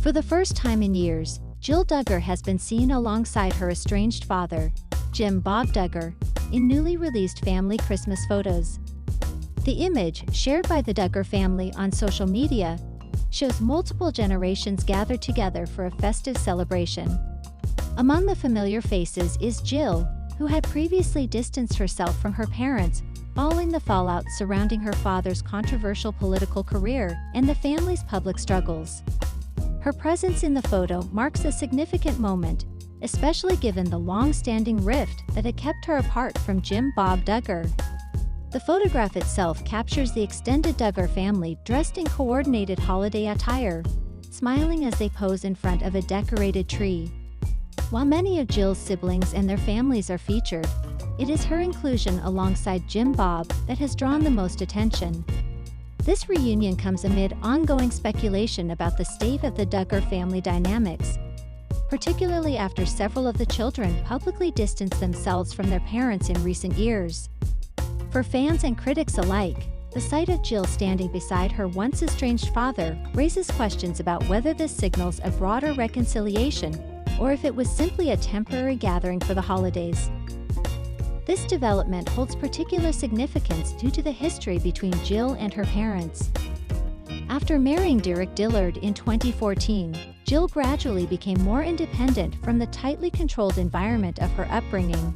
For the first time in years, Jill Duggar has been seen alongside her estranged father, Jim Bob Duggar, in newly released family Christmas photos. The image, shared by the Duggar family on social media, shows multiple generations gathered together for a festive celebration. Among the familiar faces is Jill, who had previously distanced herself from her parents following the fallout surrounding her father's controversial political career and the family's public struggles. Her presence in the photo marks a significant moment, especially given the long-standing rift that had kept her apart from Jim Bob Duggar. The photograph itself captures the extended Duggar family dressed in coordinated holiday attire, smiling as they pose in front of a decorated tree. While many of Jill's siblings and their families are featured, it is her inclusion alongside Jim Bob that has drawn the most attention. This reunion comes amid ongoing speculation about the state of the Duggar family dynamics, particularly after several of the children publicly distanced themselves from their parents in recent years. For fans and critics alike, the sight of Jill standing beside her once estranged father raises questions about whether this signals a broader reconciliation or if it was simply a temporary gathering for the holidays. This development holds particular significance due to the history between Jill and her parents. After marrying Derek Dillard in 2014, Jill gradually became more independent from the tightly controlled environment of her upbringing.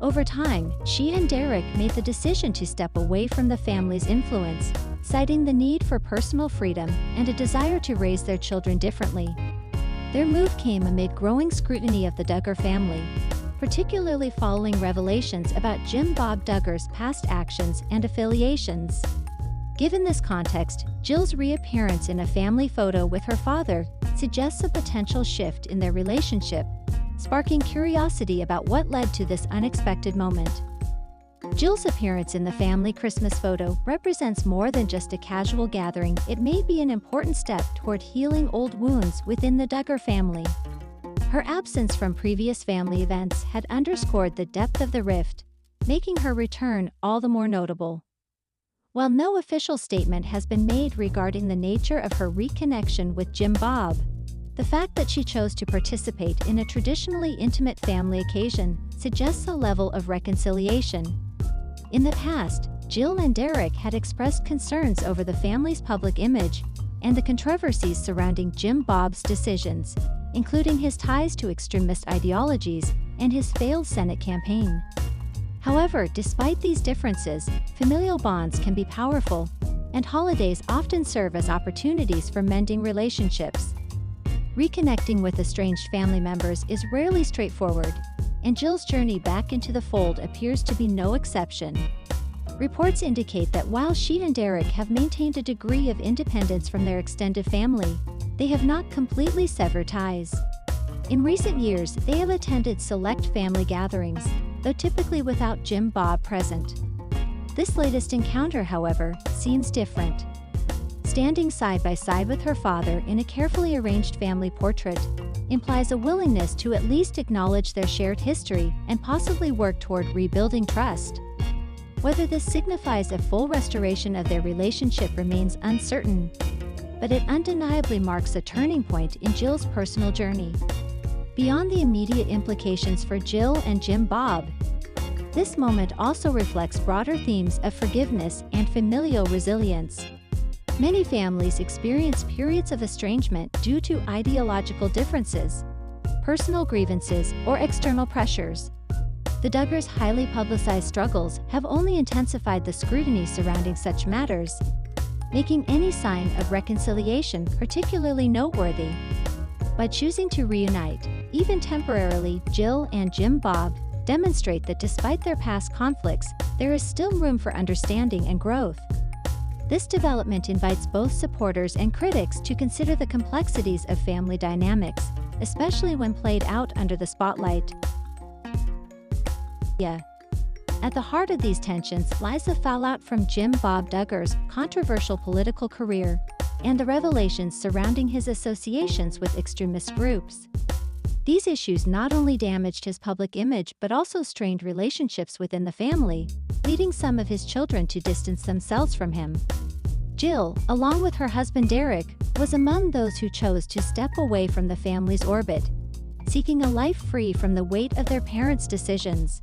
Over time, she and Derek made the decision to step away from the family's influence, citing the need for personal freedom and a desire to raise their children differently. Their move came amid growing scrutiny of the Duggar family, particularly following revelations about Jim Bob Duggar's past actions and affiliations. Given this context, Jill's reappearance in a family photo with her father suggests a potential shift in their relationship, sparking curiosity about what led to this unexpected moment. Jill's appearance in the family Christmas photo represents more than just a casual gathering. It may be an important step toward healing old wounds within the Duggar family. Her absence from previous family events had underscored the depth of the rift, making her return all the more notable. While no official statement has been made regarding the nature of her reconnection with Jim Bob, the fact that she chose to participate in a traditionally intimate family occasion suggests a level of reconciliation. In the past, Jill and Derek had expressed concerns over the family's public image and the controversies surrounding Jim Bob's decisions, including his ties to extremist ideologies and his failed Senate campaign. However, despite these differences, familial bonds can be powerful, and holidays often serve as opportunities for mending relationships. Reconnecting with estranged family members is rarely straightforward, and Jill's journey back into the fold appears to be no exception. Reports indicate that while she and Derek have maintained a degree of independence from their extended family, they have not completely severed ties. In recent years, they have attended select family gatherings, though typically without Jim Bob present. This latest encounter, however, seems different. Standing side by side with her father in a carefully arranged family portrait implies a willingness to at least acknowledge their shared history and possibly work toward rebuilding trust. Whether this signifies a full restoration of their relationship remains uncertain, but it undeniably marks a turning point in Jill's personal journey. Beyond the immediate implications for Jill and Jim Bob, this moment also reflects broader themes of forgiveness and familial resilience. Many families experience periods of estrangement due to ideological differences, personal grievances, or external pressures. The Duggars' highly publicized struggles have only intensified the scrutiny surrounding such matters, making any sign of reconciliation particularly noteworthy. By choosing to reunite, even temporarily, Jill and Jim Bob demonstrate that despite their past conflicts, there is still room for understanding and growth. This development invites both supporters and critics to consider the complexities of family dynamics, especially when played out under the spotlight. At the heart of these tensions lies the fallout from Jim Bob Duggar's controversial political career and the revelations surrounding his associations with extremist groups. These issues not only damaged his public image but also strained relationships within the family, leading some of his children to distance themselves from him. Jill, along with her husband Derek, was among those who chose to step away from the family's orbit, seeking a life free from the weight of their parents' decisions.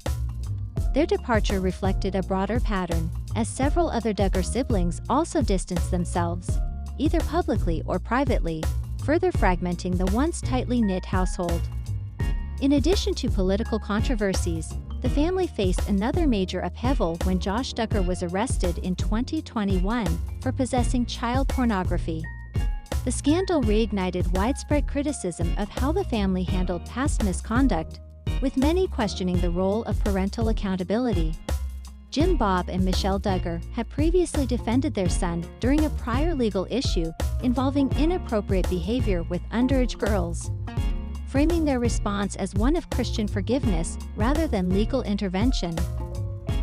Their departure reflected a broader pattern, as several other Duggar siblings also distanced themselves, either publicly or privately, further fragmenting the once tightly knit household. In addition to political controversies, the family faced another major upheaval when Josh Duggar was arrested in 2021 for possessing child pornography. The scandal reignited widespread criticism of how the family handled past misconduct, with many questioning the role of parental accountability. Jim Bob and Michelle Duggar had previously defended their son during a prior legal issue involving inappropriate behavior with underage girls, framing their response as one of Christian forgiveness rather than legal intervention.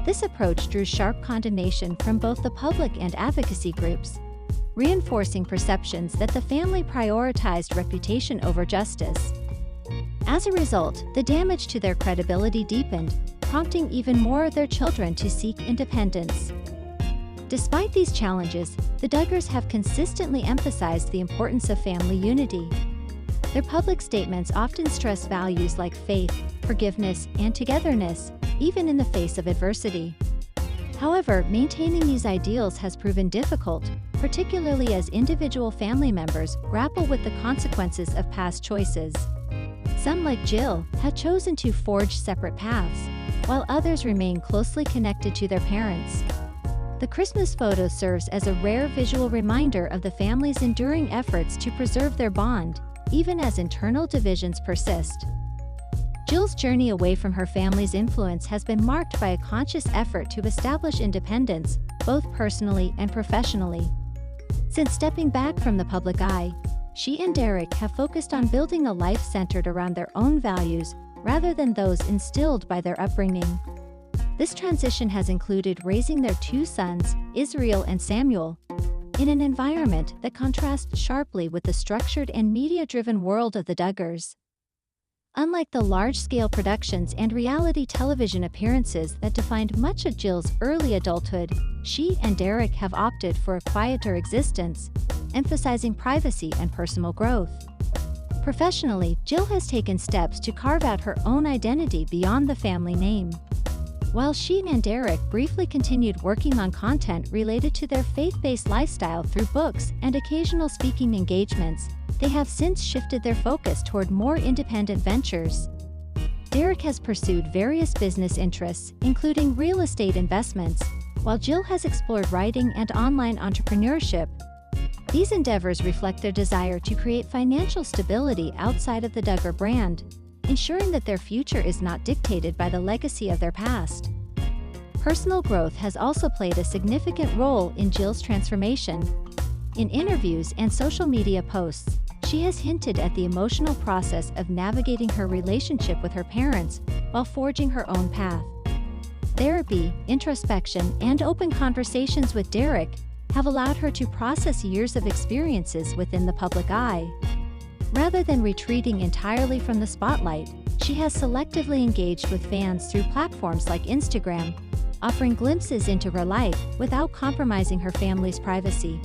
This approach drew sharp condemnation from both the public and advocacy groups, reinforcing perceptions that the family prioritized reputation over justice. As a result, the damage to their credibility deepened, prompting even more of their children to seek independence. Despite these challenges, the Duggars have consistently emphasized the importance of family unity. Their public statements often stress values like faith, forgiveness, and togetherness, even in the face of adversity. However, maintaining these ideals has proven difficult, particularly as individual family members grapple with the consequences of past choices. Some, like Jill, had chosen to forge separate paths, while others remain closely connected to their parents. The Christmas photo serves as a rare visual reminder of the family's enduring efforts to preserve their bond, even as internal divisions persist. Jill's journey away from her family's influence has been marked by a conscious effort to establish independence, both personally and professionally. Since stepping back from the public eye, she and Derek have focused on building a life centered around their own values rather than those instilled by their upbringing. This transition has included raising their two sons, Israel and Samuel, in an environment that contrasts sharply with the structured and media-driven world of the Duggars. Unlike the large-scale productions and reality television appearances that defined much of Jill's early adulthood, she and Derek have opted for a quieter existence, emphasizing privacy and personal growth. Professionally, Jill has taken steps to carve out her own identity beyond the family name. While she and Derek briefly continued working on content related to their faith-based lifestyle through books and occasional speaking engagements, they have since shifted their focus toward more independent ventures. Derek has pursued various business interests, including real estate investments, while Jill has explored writing and online entrepreneurship. These endeavors reflect their desire to create financial stability outside of the Duggar brand, ensuring that their future is not dictated by the legacy of their past. Personal growth has also played a significant role in Jill's transformation. In interviews and social media posts, she has hinted at the emotional process of navigating her relationship with her parents while forging her own path. Therapy, introspection, and open conversations with Derek have allowed her to process years of experiences within the public eye. Rather than retreating entirely from the spotlight, she has selectively engaged with fans through platforms like Instagram, offering glimpses into her life without compromising her family's privacy.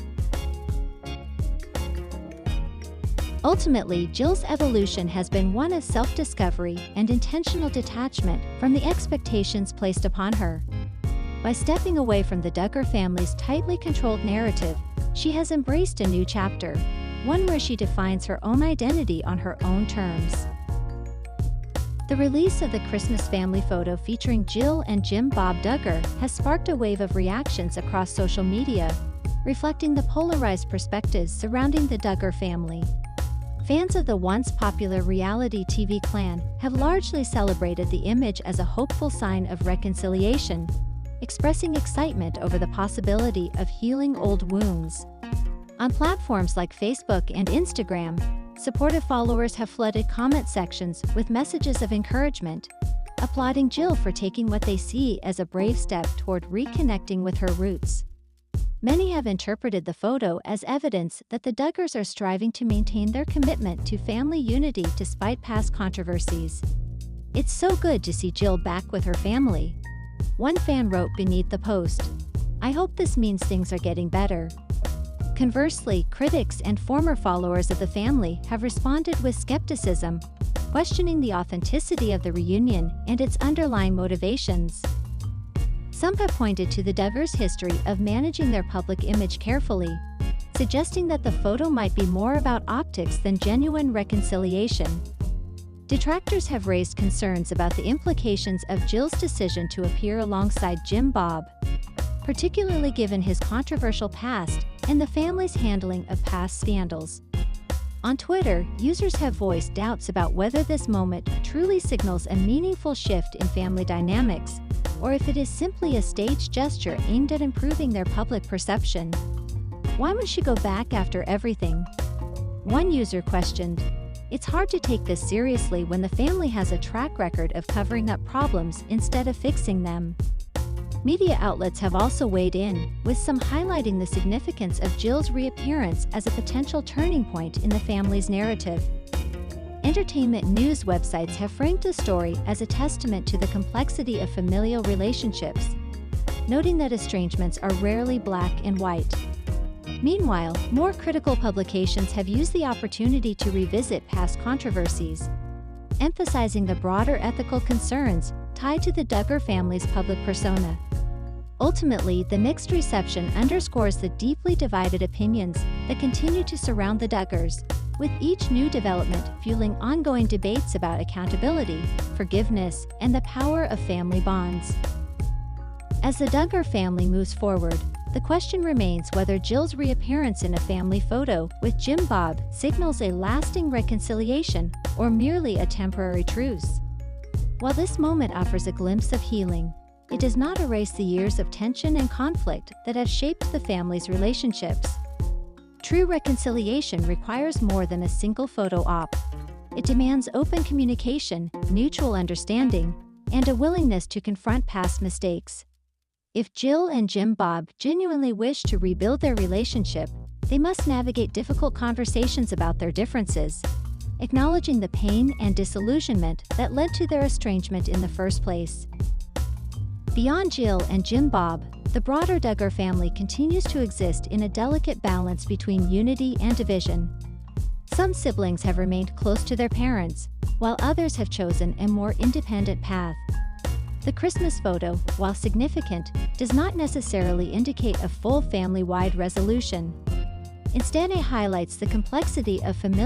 Ultimately, Jill's evolution has been one of self-discovery and intentional detachment from the expectations placed upon her. By stepping away from the Duggar family's tightly controlled narrative, she has embraced a new chapter, one where she defines her own identity on her own terms. The release of the Christmas family photo featuring Jill and Jim Bob Duggar has sparked a wave of reactions across social media, reflecting the polarized perspectives surrounding the Duggar family. Fans of the once popular reality TV clan have largely celebrated the image as a hopeful sign of reconciliation, expressing excitement over the possibility of healing old wounds. On platforms like Facebook and Instagram, supportive followers have flooded comment sections with messages of encouragement, applauding Jill for taking what they see as a brave step toward reconnecting with her roots. Many have interpreted the photo as evidence that the Duggars are striving to maintain their commitment to family unity despite past controversies. "It's so good to see Jill back with her family," one fan wrote beneath the post. "I hope this means things are getting better." Conversely, critics and former followers of the family have responded with skepticism, questioning the authenticity of the reunion and its underlying motivations. Some have pointed to the Duggars' history of managing their public image carefully, suggesting that the photo might be more about optics than genuine reconciliation. Detractors have raised concerns about the implications of Jill's decision to appear alongside Jim Bob, particularly given his controversial past and the family's handling of past scandals. On Twitter, users have voiced doubts about whether this moment truly signals a meaningful shift in family dynamics, or if it is simply a staged gesture aimed at improving their public perception. Why would she go back after everything? One user questioned, "It's hard to take this seriously when the family has a track record of covering up problems instead of fixing them." Media outlets have also weighed in, with some highlighting the significance of Jill's reappearance as a potential turning point in the family's narrative. Entertainment news websites have framed the story as a testament to the complexity of familial relationships, noting that estrangements are rarely black and white. Meanwhile, more critical publications have used the opportunity to revisit past controversies, emphasizing the broader ethical concerns tied to the Duggar family's public persona. Ultimately, the mixed reception underscores the deeply divided opinions that continue to surround the Duggars, with each new development fueling ongoing debates about accountability, forgiveness, and the power of family bonds. As the Duggar family moves forward, the question remains whether Jill's reappearance in a family photo with Jim Bob signals a lasting reconciliation or merely a temporary truce. While this moment offers a glimpse of healing, it does not erase the years of tension and conflict that have shaped the family's relationships. True reconciliation requires more than a single photo op. It demands open communication, mutual understanding, and a willingness to confront past mistakes. If Jill and Jim Bob genuinely wish to rebuild their relationship, they must navigate difficult conversations about their differences, acknowledging the pain and disillusionment that led to their estrangement in the first place. Beyond Jill and Jim Bob, the broader Duggar family continues to exist in a delicate balance between unity and division. Some siblings have remained close to their parents, while others have chosen a more independent path. The Christmas photo, while significant, does not necessarily indicate a full family-wide resolution. Instead, it highlights the complexity of familial